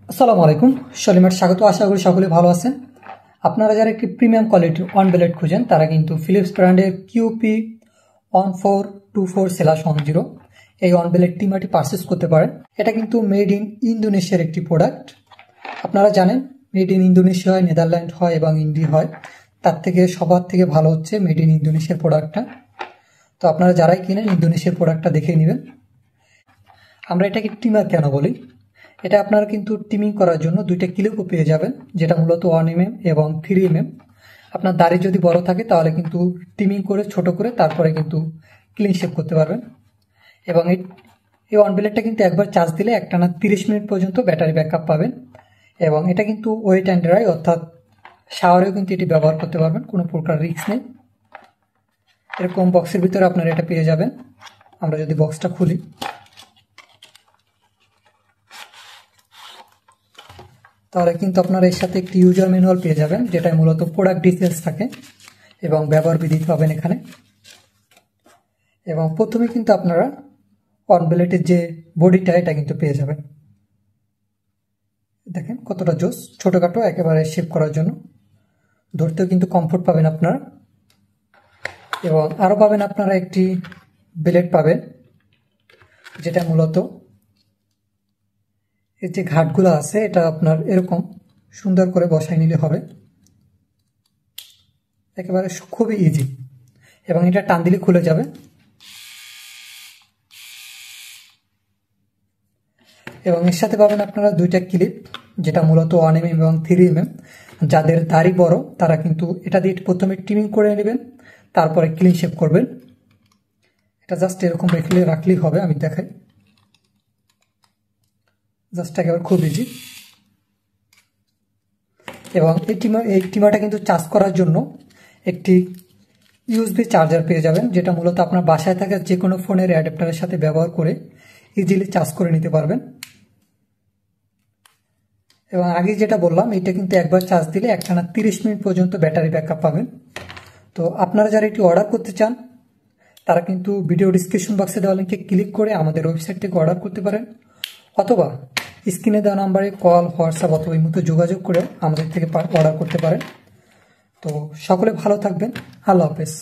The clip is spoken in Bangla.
আসসালামু আলাইকুম, সলিমার স্বাগত। আশা করি সকলে ভালো আছেন। আপনারা যারা একটি প্রিমিয়াম কোয়ালিটির অন ব্লেড খুঁজেন তারা কিন্তু ফিলিপস ব্র্যান্ডের কিউপি 1424/10 এই অন ব্লেড টিমারটি পারচেস করতে পারেন। এটা কিন্তু মেড ইন ইন্দোনেশিয়ার একটি প্রোডাক্ট। আপনারা জানেন মেড ইন ইন্দোনেশিয়া হয়, নেদারল্যান্ড হয় এবং ইন্ডিয়া হয়। তার থেকে সবার থেকে ভালো হচ্ছে মেড ইন ইন্দোনেশিয়ার প্রোডাক্টটা। তো আপনারা যারাই কিনেন ইন্দোনেশিয়ার প্রোডাক্টটা দেখে নেবেন। আমরা এটাকে টিমার কেন বলি, এটা আপনারা কিন্তু টিমিং করার জন্য দুইটা ক্লিপও পেয়ে যাবেন, যেটা মূলত 1 mm এবং 3 mm। আপনার দাড়ি যদি বড় থাকে তাহলে কিন্তু টিমিং করে ছোট করে তারপরে কিন্তু ক্লিন শেপ করতে পারবেন। এবং এই অন ব্লেডটা কিন্তু একবার চার্জ দিলে একটানা 30 মিনিট পর্যন্ত ব্যাটারি ব্যাকআপ পাবেন। এবং এটা কিন্তু ওয়েট অ্যান্ড ড্রাই, অর্থাৎ শাওয়ারেও কিন্তু এটি ব্যবহার করতে পারবেন, কোনো প্রকার রিস্ক নেই। এরকম বক্সের ভিতরে আপনারা এটা পেয়ে যাবেন। আমরা যদি বক্সটা খুলি, তাহলে কিন্তু আপনারা এর সাথে একটি ইউজার ম্যানুয়াল পেয়ে যাবেন, যেটায় মূলত প্রোডাক্ট ডিটেলস থাকে এবং ব্যবহার বিধি পাবেন এখানে। এবং প্রথমে কিন্তু আপনারা অন ব্লেডের যে বডিটা এটা কিন্তু পেয়ে যাবেন। দেখেন কতটা জোস, ছোটখাটো একেবারে শেপ করার জন্য। ধরতেও কিন্তু কমফোর্ট পাবেন আপনারা। এবং আরও পাবেন আপনারা একটি ব্লেড পাবেন, যেটা মূলত এই যে ঘাটগুলো আছে এটা আপনার এরকম সুন্দর করে বসাই নিলে হবে, একেবারে খুবই ইজি। এবং এটা টান দিলে খুলে যাবে। এবং এর সাথে পাবেন আপনারা দুইটা ক্লিপ, যেটা মূলত 1 mm এবং 3 mm। যাদের দাড়ি বড় তারা কিন্তু এটা দিয়ে প্রথমে ট্রিমিং করে নেবেন, তারপরে ক্লিন শেপ করবেন। এটা জাস্ট এরকম রাখলেই হবে। আমি দেখাই, জাস্ট একেবারে খুব ইজি। এবং এই টিমারটা কিন্তু চার্জ করার জন্য একটি ইউএসবি চার্জার পেয়ে যাবেন, যেটা মূলত আপনার বাসায় থাকা যে কোনো ফোনের অ্যাডাপ্টারের সাথে ব্যবহার করে ইজিলি চার্জ করে নিতে পারবেন। এবং আগে যেটা বললাম, এটা কিন্তু একবার চার্জ দিলে একটানা 30 মিনিট পর্যন্ত ব্যাটারি ব্যাকআপ পাবেন। তো আপনারা যারা এটি অর্ডার করতে চান তারা কিন্তু ভিডিও ডিসক্রিপশন বক্সে দেওয়া লিঙ্কে ক্লিক করে আমাদের ওয়েবসাইট থেকে অর্ডার করতে পারেন, অথবা স্ক্রিনে দেওয়া নাম্বারে কল, হোয়াটসঅ্যাপ অথবা এই মতো যোগাযোগ করে আমাদের থেকে অর্ডার করতে পারেন। তো সকলে ভালো থাকবেন। আল্লাহ হাফেজ।